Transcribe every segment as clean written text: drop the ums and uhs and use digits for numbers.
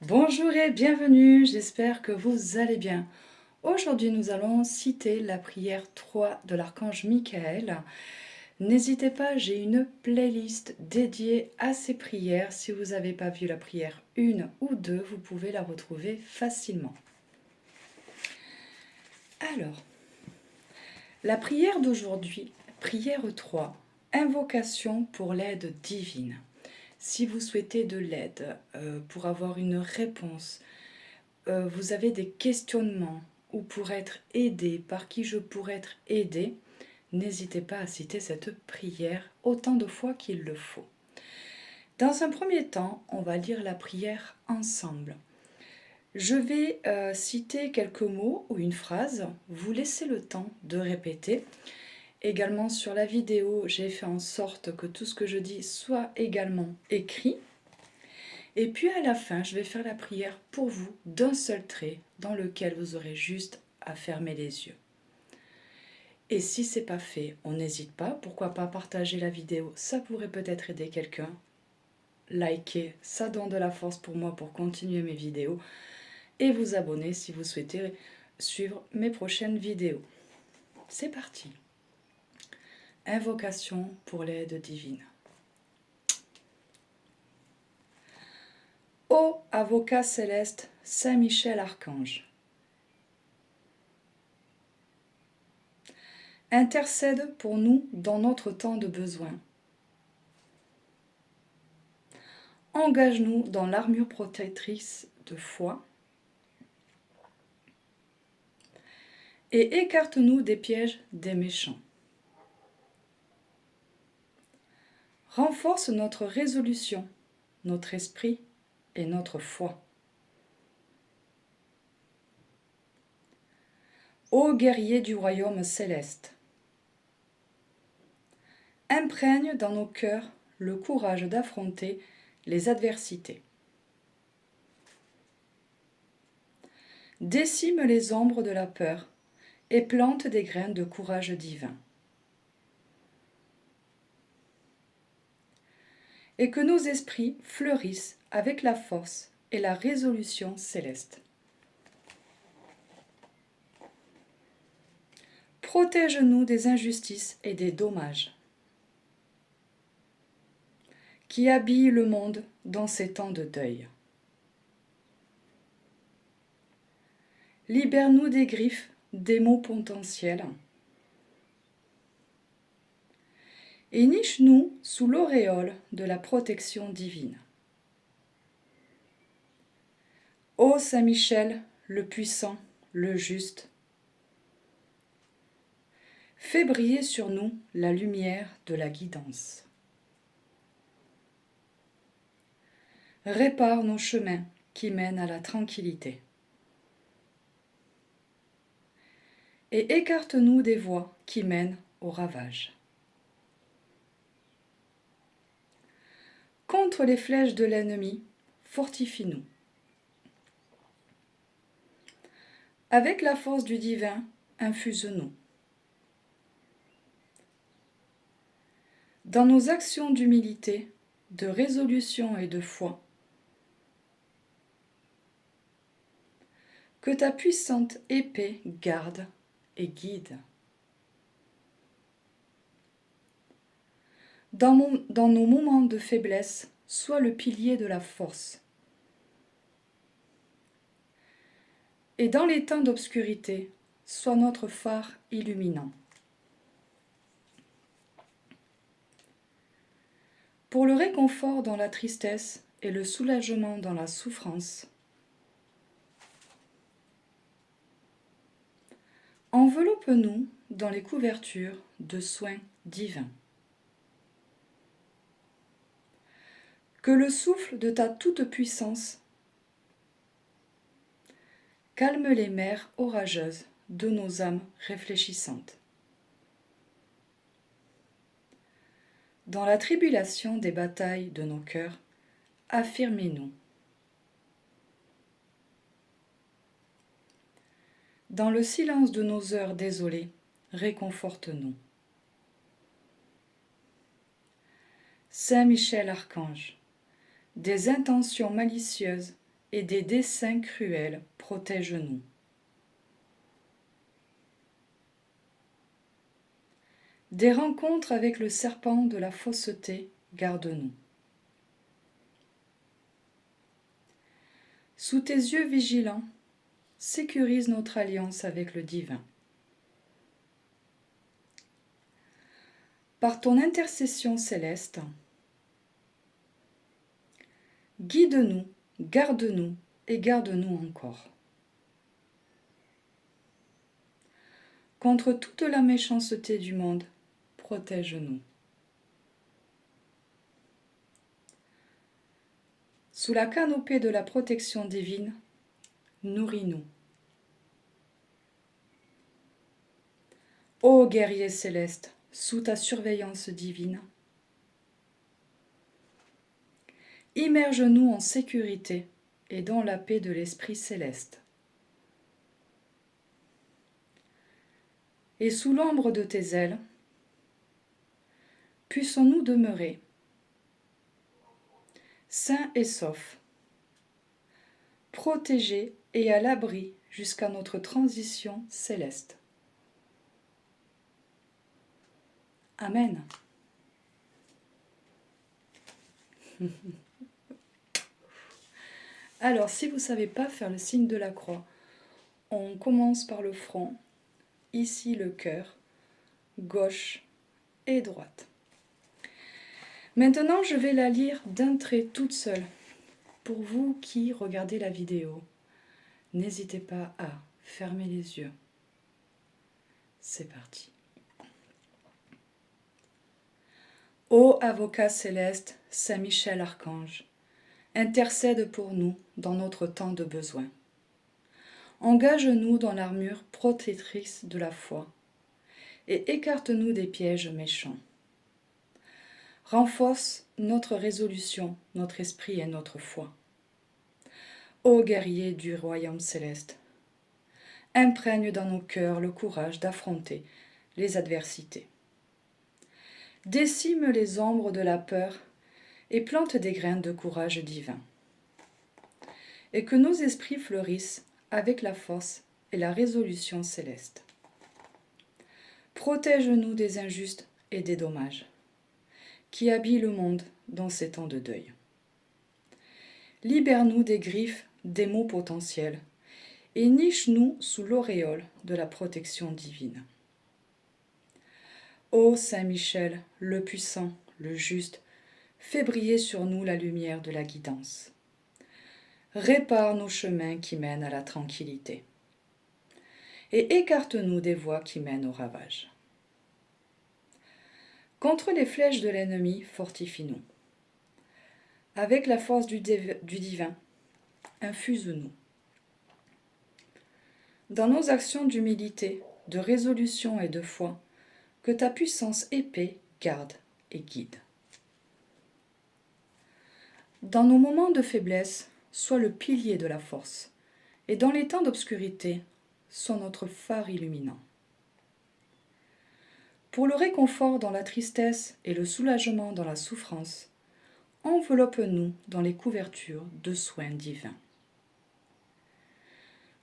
Bonjour et bienvenue, j'espère que vous allez bien. Aujourd'hui, nous allons citer la prière 3 de l'archange Michael. N'hésitez pas, j'ai une playlist dédiée à ces prières. Si vous n'avez pas vu la prière 1 ou 2, vous pouvez la retrouver facilement. Alors, la prière d'aujourd'hui, prière 3, invocation pour l'aide divine. Si vous souhaitez de l'aide pour avoir une réponse, vous avez des questionnements ou pour être aidé, par qui je pourrais être aidé, n'hésitez pas à citer cette prière autant de fois qu'il le faut. Dans un premier temps, on va lire la prière ensemble. Je vais citer quelques mots ou une phrase, vous laissez le temps de répéter. Également sur la vidéo, j'ai fait en sorte que tout ce que je dis soit également écrit. Et puis à la fin, je vais faire la prière pour vous d'un seul trait dans lequel vous aurez juste à fermer les yeux. Et si c'est pas fait, on n'hésite pas, pourquoi pas partager la vidéo, ça pourrait peut-être aider quelqu'un. Likez, ça donne de la force pour moi pour continuer mes vidéos. Et vous abonner si vous souhaitez suivre mes prochaines vidéos. C'est parti. Invocation pour l'aide divine. Ô avocat céleste, Saint Michel Archange, intercède pour nous dans notre temps de besoin. Engage-nous dans l'armure protectrice de foi et écarte-nous des pièges des méchants. Renforce notre résolution, notre esprit et notre foi. Ô guerrier du royaume céleste, imprègne dans nos cœurs le courage d'affronter les adversités. Décime les ombres de la peur et plante des graines de courage divin. Et que nos esprits fleurissent avec la force et la résolution céleste. Protège-nous des injustices et des dommages qui habillent le monde dans ces temps de deuil. Libère-nous des griffes des maux potentiels et niche-nous sous l'auréole de la protection divine. Ô Saint Michel, le puissant, le juste, fais briller sur nous la lumière de la guidance. Répare nos chemins qui mènent à la tranquillité. Et écarte-nous des voies qui mènent au ravage. Contre les flèches de l'ennemi, fortifie-nous. Avec la force du divin, infuse-nous. Dans nos actions d'humilité, de résolution et de foi, que ta puissante épée garde et guide. Dans nos moments de faiblesse, sois le pilier de la force. Et dans les temps d'obscurité, sois notre phare illuminant. Pour le réconfort dans la tristesse et le soulagement dans la souffrance, enveloppe-nous dans les couvertures de soins divins. Que le souffle de ta toute-puissance calme les mers orageuses de nos âmes réfléchissantes. Dans la tribulation des batailles de nos cœurs, affirmez-nous. Dans le silence de nos heures désolées, réconforte-nous. Saint Michel Archange, des intentions malicieuses et des desseins cruels, protège-nous. Des rencontres avec le serpent de la fausseté, garde-nous. Sous tes yeux vigilants, sécurise notre alliance avec le divin. Par ton intercession céleste, guide-nous, garde-nous et garde-nous encore. Contre toute la méchanceté du monde, protège-nous. Sous la canopée de la protection divine, nourris-nous. Ô guerrier céleste, sous ta surveillance divine, immerge-nous en sécurité et dans la paix de l'Esprit céleste. Et sous l'ombre de tes ailes, puissons-nous demeurer, sains et saufs, protégés et à l'abri jusqu'à notre transition céleste. Amen. Alors, si vous ne savez pas faire le signe de la croix, on commence par le front, ici le cœur, gauche et droite. Maintenant, je vais la lire d'un trait toute seule. Pour vous qui regardez la vidéo, n'hésitez pas à fermer les yeux. C'est parti. Ô avocat céleste, Saint Michel Archange, intercède pour nous dans notre temps de besoin. Engage-nous dans l'armure protectrice de la foi et écarte-nous des pièges méchants. Renforce notre résolution, notre esprit et notre foi. Ô guerrier du royaume céleste, imprègne dans nos cœurs le courage d'affronter les adversités. Décime les ombres de la peur et plante des graines de courage divin. Et que nos esprits fleurissent avec la force et la résolution céleste. Protège-nous des injustes et des dommages qui habillent le monde dans ces temps de deuil. Libère-nous des griffes des maux potentiels et niche-nous sous l'auréole de la protection divine. Ô Saint Michel, le puissant, le juste, fais briller sur nous la lumière de la guidance. Répare nos chemins qui mènent à la tranquillité et écarte-nous des voies qui mènent au ravage. Contre les flèches de l'ennemi, fortifie-nous. Avec la force du divin, infuse-nous. Dans nos actions d'humilité, de résolution et de foi, que ta puissance épée garde et guide. Dans nos moments de faiblesse, sois le pilier de la force, et dans les temps d'obscurité, sois notre phare illuminant. Pour le réconfort dans la tristesse et le soulagement dans la souffrance, enveloppe-nous dans les couvertures de soins divins.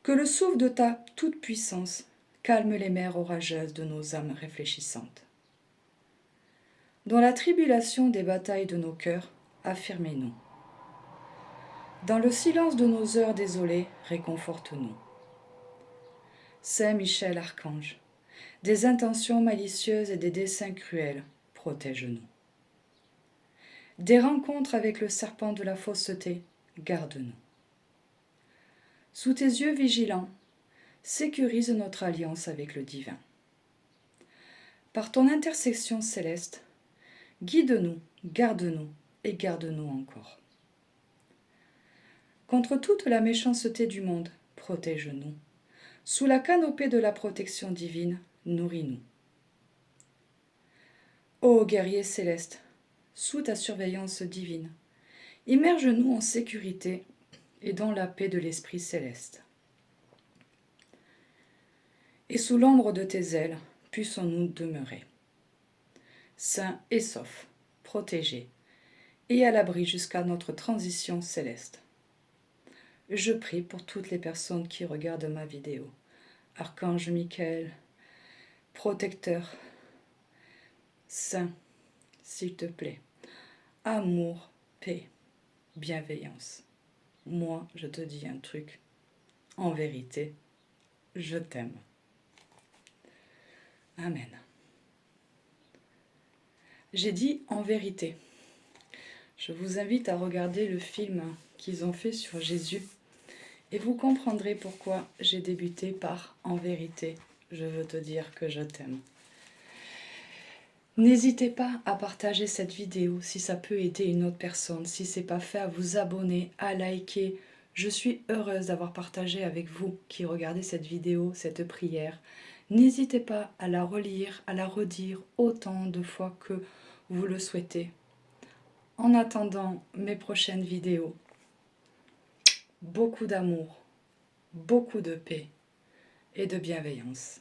Que le souffle de ta toute-puissance calme les mers orageuses de nos âmes réfléchissantes. Dans la tribulation des batailles de nos cœurs, affirmez-nous. Dans le silence de nos heures désolées, réconforte-nous. Saint Michel Archange, des intentions malicieuses et des desseins cruels, protège-nous. Des rencontres avec le serpent de la fausseté, garde-nous. Sous tes yeux vigilants, sécurise notre alliance avec le divin. Par ton intercession céleste, guide-nous, garde-nous et garde-nous encore. Contre toute la méchanceté du monde, protège-nous. Sous la canopée de la protection divine, nourris-nous. Ô guerrier céleste, sous ta surveillance divine, immerge-nous en sécurité et dans la paix de l'Esprit céleste. Et sous l'ombre de tes ailes, puissons-nous demeurer, sains et saufs, protégés, et à l'abri jusqu'à notre transition céleste. Je prie pour toutes les personnes qui regardent ma vidéo. Archange Michael, protecteur, saint, s'il te plaît. Amour, paix, bienveillance. Moi, je te dis un truc. En vérité, je t'aime. Amen. J'ai dit en vérité. Je vous invite à regarder le film qu'ils ont fait sur Jésus et vous comprendrez pourquoi j'ai débuté par en vérité. Je veux te dire que je t'aime. N'hésitez pas à partager cette vidéo si ça peut aider une autre personne. Si ce n'est pas fait, à vous abonner, à liker. Je suis heureuse d'avoir partagé avec vous qui regardez cette vidéo, cette prière. N'hésitez pas à la relire, à la redire autant de fois que vous le souhaitez. En attendant mes prochaines vidéos, beaucoup d'amour, beaucoup de paix et de bienveillance.